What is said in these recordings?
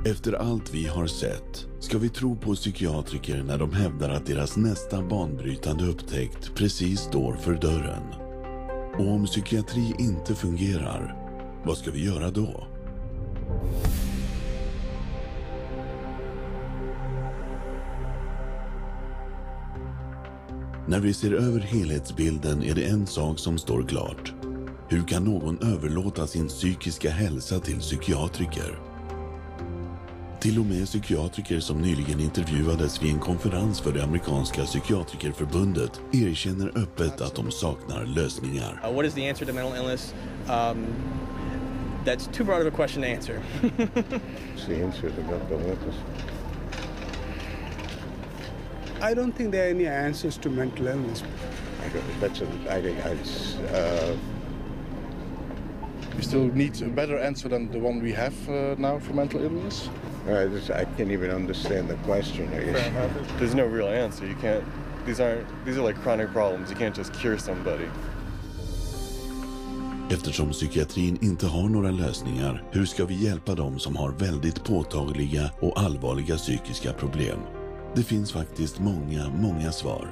Efter allt vi har sett, ska vi tro på psykiatriker när de hävdar att deras nästa banbrytande upptäckt precis står för dörren? Och om psykiatri inte fungerar, vad ska vi göra då? När vi ser över helhetsbilden är det en sak som står klart. Hur kan någon överlåta sin psykiska hälsa till psykiatriker? Till och med psykiatriker som nyligen intervjuades vid en konferens för det amerikanska psykiatrikerförbundet erkänner öppet att de saknar lösningar. What is the answer to mental illness? That's too broad of a question to answer. The answer to mental illness. I don't think there are any answers to mental illness. We still need a better answer than the one we have now for mental illness. I can't even understand the question, I guess. There's no real answer. You can't. These are like chronic problems. You can't just cure somebody. Eftersom psykiatrin inte har några lösningar, hur ska vi hjälpa dem som har väldigt påtagliga och allvarliga psykiska problem? Det finns faktiskt många svar.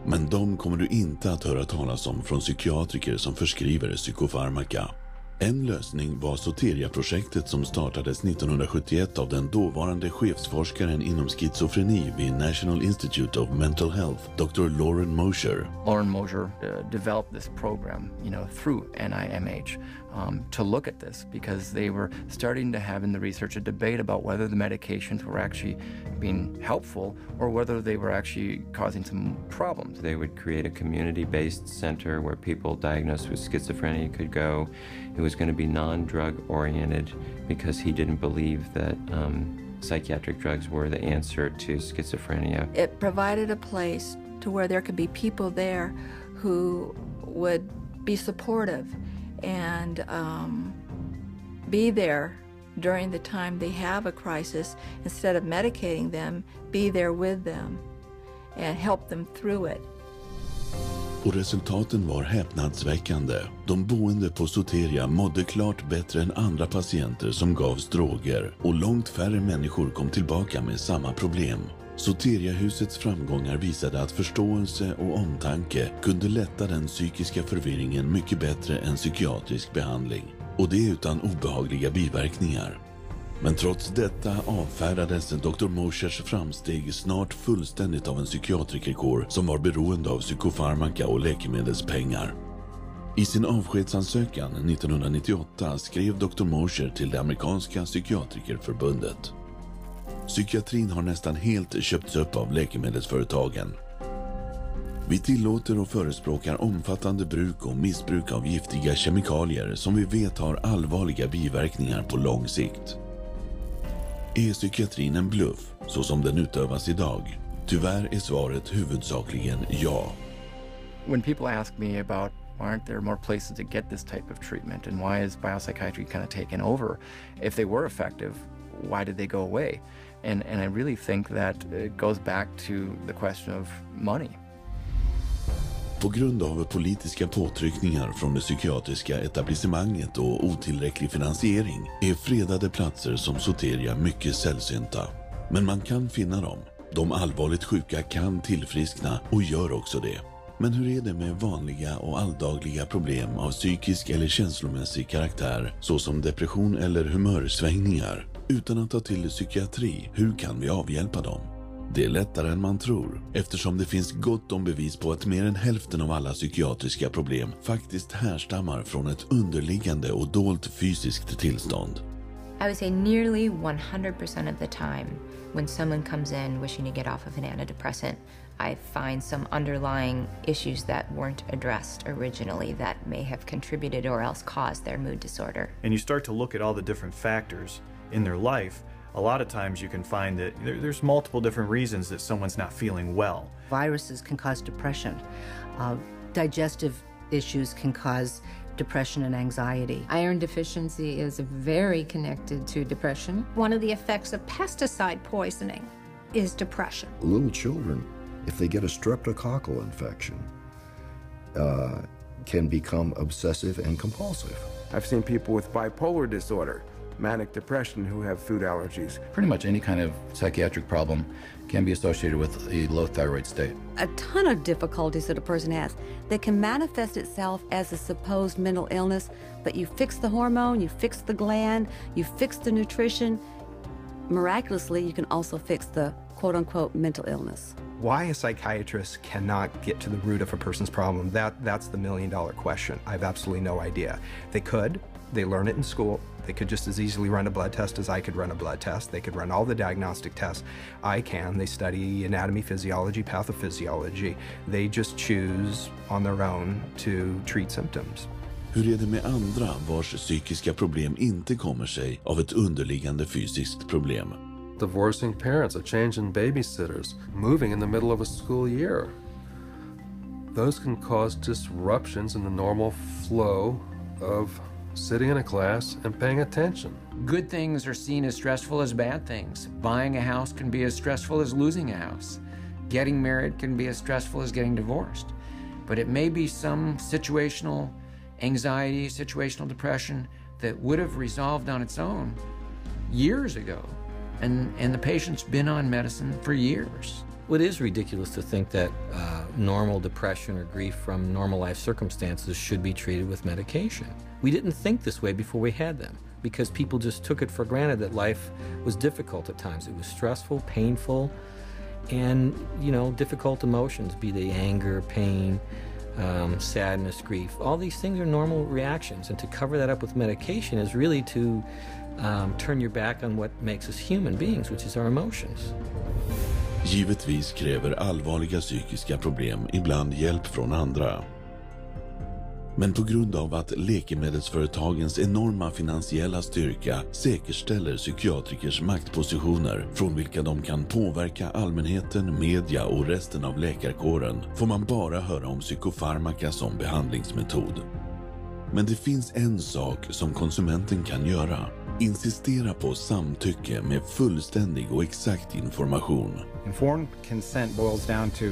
Men de kommer du inte att höra talas om från psykiatriker som förskriver psykofarmaka. En lösning var Soteria-projektet som startades 1971 av den dåvarande chefsforskaren inom schizofreni vid National Institute of Mental Health, Dr. Lauren Mosher. Lauren Mosher developed this program, through NIMH to look at this because they were starting to have in the research a debate about whether the medications were actually being helpful or whether they were actually causing some problems. They would create a community-based center where people diagnosed with schizophrenia could go. It was going to be non-drug oriented because he didn't believe that psychiatric drugs were the answer to schizophrenia. It provided a place to where there could be people there who would be supportive and be there during the time they have a crisis. Instead of medicating them, be there with them and help them through it. Och resultaten var häpnadsväckande. De boende på Soteria mådde klart bättre än andra patienter som gavs droger och långt färre människor kom tillbaka med samma problem. Soteriahusets framgångar visade att förståelse och omtanke kunde lätta den psykiska förvirringen mycket bättre än psykiatrisk behandling. Och det utan obehagliga biverkningar. Men trots detta avfärdades Dr. Moshers framsteg snart fullständigt av en psykiatrikerkår som var beroende av psykofarmaka och läkemedelspengar. I sin avskedsansökan 1998 skrev Dr. Mosher till det amerikanska psykiatrikerförbundet. Psykiatrin har nästan helt köpts upp av läkemedelsföretagen. Vi tillåter och förespråkar omfattande bruk och missbruk av giftiga kemikalier som vi vet har allvarliga biverkningar på lång sikt. Är psykiatrin en bluff så som den utövas idag? Tyvärr är svaret huvudsakligen ja. When people ask me about why aren't there more places to get this type of treatment and why is biopsychiatry kind of taken over? If they were effective, why did they go away? And I really think that it goes back to the question of money. På grund av politiska påtryckningar från det psykiatriska etablissemanget och otillräcklig finansiering är fredade platser som Soteria mycket sällsynta. Men man kan finna dem. De allvarligt sjuka kan tillfriskna och gör också det. Men hur är det med vanliga och alldagliga problem av psykisk eller känslomässig karaktär såsom depression eller humörsvängningar? Utan att ta till psykiatri, hur kan vi avhjälpa dem? Det är lättare än man tror, eftersom det finns gott om bevis på att mer än hälften av alla psykiatriska problem faktiskt härstammar från ett underliggande och dolt fysiskt tillstånd. I would say nearly 100% of the time when someone comes in wishing to get off of an antidepressant, I find some underlying issues that weren't addressed originally that may have contributed or else caused their mood disorder. And you start to look at all the different factors in their life. A lot of times you can find that there's multiple different reasons that someone's not feeling well. Viruses can cause depression. Digestive issues can cause depression and anxiety. Iron deficiency is very connected to depression. One of the effects of pesticide poisoning is depression. Little children, if they get a streptococcal infection, can become obsessive and compulsive. I've seen people with bipolar disorder manic depression who have food allergies. Pretty much any kind of psychiatric problem can be associated with a low thyroid state. A ton of difficulties that a person has that can manifest itself as a supposed mental illness, but you fix the hormone, you fix the gland, you fix the nutrition. Miraculously, you can also fix the quote-unquote mental illness. Why a psychiatrist cannot get to the root of a person's problem, that's the million-dollar question. I have absolutely no idea. They could. They learn it in school. They could just as easily run a blood test as I could run a blood test. They could run all the diagnostic tests I can. They study anatomy, physiology, pathophysiology. They just choose on their own to treat symptoms. Hur är det med andra vars psykiska problem inte kommer sig av ett underliggande fysiskt problem? Divorcing parents, a change in babysitters, moving in the middle of a school year. Those can cause disruptions in the normal flow of sitting in a class and paying attention. Good things are seen as stressful as bad things. Buying a house can be as stressful as losing a house. Getting married can be as stressful as getting divorced. But it may be some situational anxiety, situational depression that would have resolved on its own years ago. And the patient's been on medicine for years. Well, it is ridiculous to think that normal depression or grief from normal life circumstances should be treated with medication. We didn't think this way before we had them because people just took it for granted that life was difficult at times. It was stressful, painful, and, difficult emotions, be they anger, pain, sadness, grief. All these things are normal reactions, and to cover that up with medication is really to turn your back on what makes us human beings, which is our emotions. Givetvis kräver allvarliga psykiska problem ibland hjälp från andra. Men på grund av att läkemedelsföretagens enorma finansiella styrka säkerställer psykiatrikers maktpositioner från vilka de kan påverka allmänheten, media och resten av läkarkåren får man bara höra om psykofarmaka som behandlingsmetod. Men det finns en sak som konsumenten kan göra. Insistera på samtycke med fullständig och exakt information. Informed consent boils down to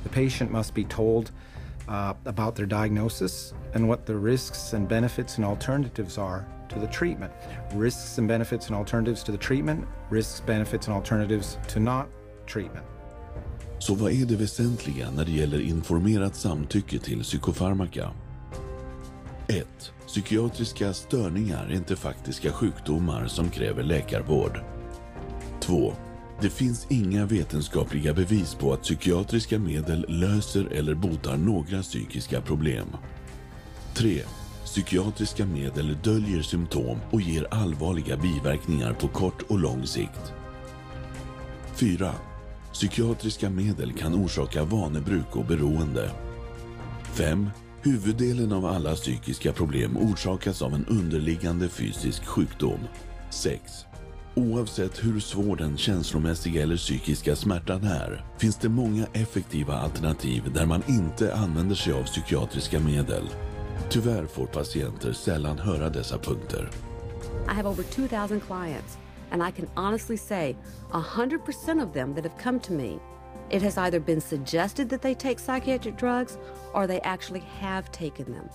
the patient must be told about their diagnosis and what the risks and benefits and alternatives are to the treatment. Risks and benefits and alternatives to the treatment, risks, benefits and alternatives to not treatment. Så vad är det väsentliga när det gäller informerat samtycke till psykofarmaka? 1. Psykiatriska störningar är inte faktiska sjukdomar som kräver läkarvård. 2. Det finns inga vetenskapliga bevis på att psykiatriska medel löser eller botar några psykiska problem. 3. Psykiatriska medel döljer symptom och ger allvarliga biverkningar på kort och lång sikt. 4. Psykiatriska medel kan orsaka vanebruk och beroende. 5. Huvuddelen av alla psykiska problem orsakas av en underliggande fysisk sjukdom. 6. Oavsett hur svår den känslomässiga eller psykiska smärtan är, finns det många effektiva alternativ där man inte använder sig av psykiatriska medel. Tyvärr får patienter sällan höra dessa punkter. I have over 2,000 clients, and I can honestly say 100% of them that have come to me, it has either been suggested that they take psychiatric drugs or they actually have taken them.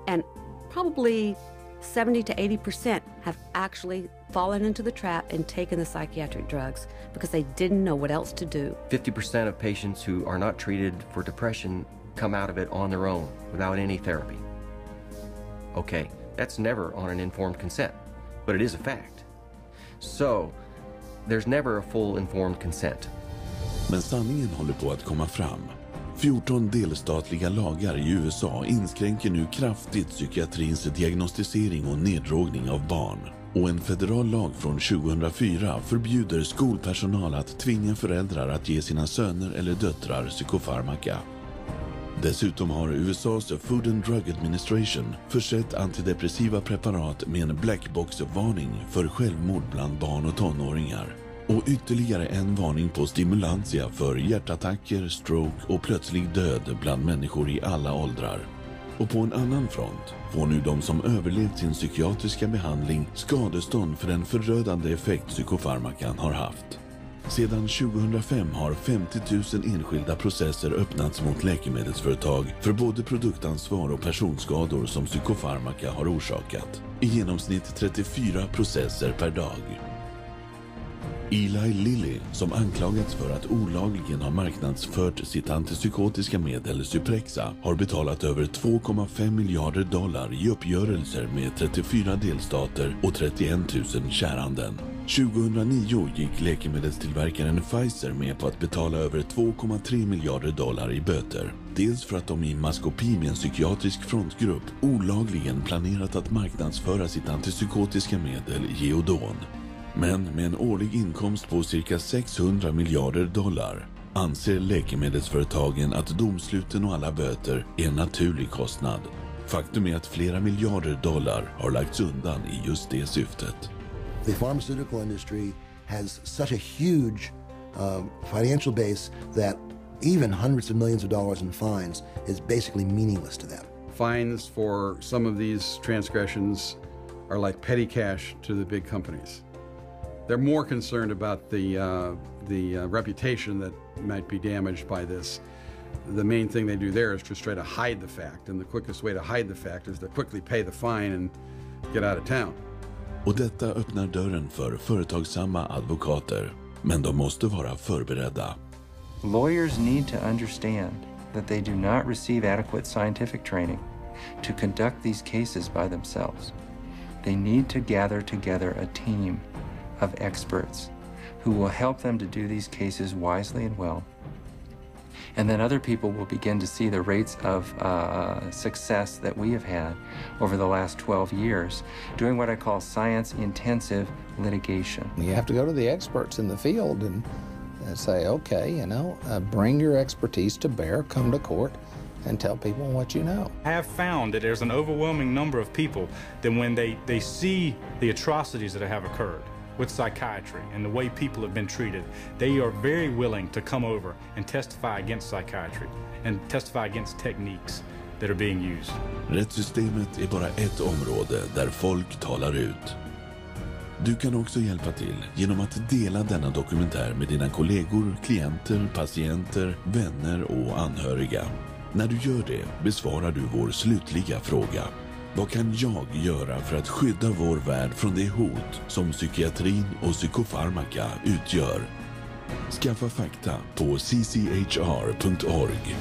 And probably 70 to 80% have actually fallen into the trap and taken the psychiatric drugs because they didn't know what else to do. 50% of patients who are not treated for depression come out of it on their own without any therapy. Okay, that's never on an informed consent, but it is a fact. So, there's never a full informed consent. Men sanningen håller på att komma fram. 14 delstatliga lagar i USA inskränker nu kraftigt psykiatrins diagnostisering och neddrogning av barn. Och en federal lag från 2004 förbjuder skolpersonal att tvinga föräldrar att ge sina söner eller döttrar psykofarmaka. Dessutom har USAs Food and Drug Administration försett antidepressiva preparat med en blackbox-varning för självmord bland barn och tonåringar. Och ytterligare en varning på stimulantia för hjärtattacker, stroke och plötslig död bland människor i alla åldrar. Och på en annan front får nu de som överlevt sin psykiatriska behandling skadestånd för den förödande effekt psykofarmakan har haft. Sedan 2005 har 50 000 enskilda processer öppnats mot läkemedelsföretag för både produktansvar och personskador som psykofarmaka har orsakat. I genomsnitt 34 processer per dag. Eli Lilly, som anklagats för att olagligen ha marknadsfört sitt antipsykotiska medel Zyprexa, har betalat över 2,5 miljarder dollar i uppgörelser med 34 delstater och 31 000 käranden. 2009 gick läkemedelstillverkaren Pfizer med på att betala över 2,3 miljarder dollar i böter. Dels för att de i maskopi med en psykiatrisk frontgrupp olagligen planerat att marknadsföra sitt antipsykotiska medel Geodon. Men med en årlig inkomst på cirka 600 miljarder dollar anser läkemedelsföretagen att domsluten och alla böter är en naturlig kostnad. Faktum är att flera miljarder dollar har lagts undan i just det syftet. The pharmaceutical industry has such a huge financial base that even hundreds of millions of dollars in fines is basically meaningless to them. Fines for some of these transgressions are like petty cash to the big companies. They're more concerned about the reputation that might be damaged by this. The main thing they do there is just try to hide the fact, and the quickest way to hide the fact is to quickly pay the fine and get out of town. Och detta öppnar dörren för företagsamma advokater, men de måste vara förberedda. Lawyers need to understand that they do not receive adequate scientific training to conduct these cases by themselves. They need to gather together a team of experts who will help them to do these cases wisely and well. And then other people will begin to see the rates of success that we have had over the last 12 years doing what I call science-intensive litigation. You have to go to the experts in the field and say, okay, bring your expertise to bear, come to court, and tell people what you know. I have found that there's an overwhelming number of people that when they see the atrocities that have occurred with psychiatry and the way people have been treated, they are very willing to come over and testify against psychiatry and testify against techniques that are being used. Rättssystemet är bara ett område där folk talar ut. Du kan också hjälpa till genom att dela denna dokumentär med dina kollegor, klienter, patienter, vänner och anhöriga. När du gör det besvarar du vår slutliga fråga. Vad kan jag göra för att skydda vår värld från det hot som psykiatrin och psykofarmaka utgör? Skaffa fakta på cchr.org.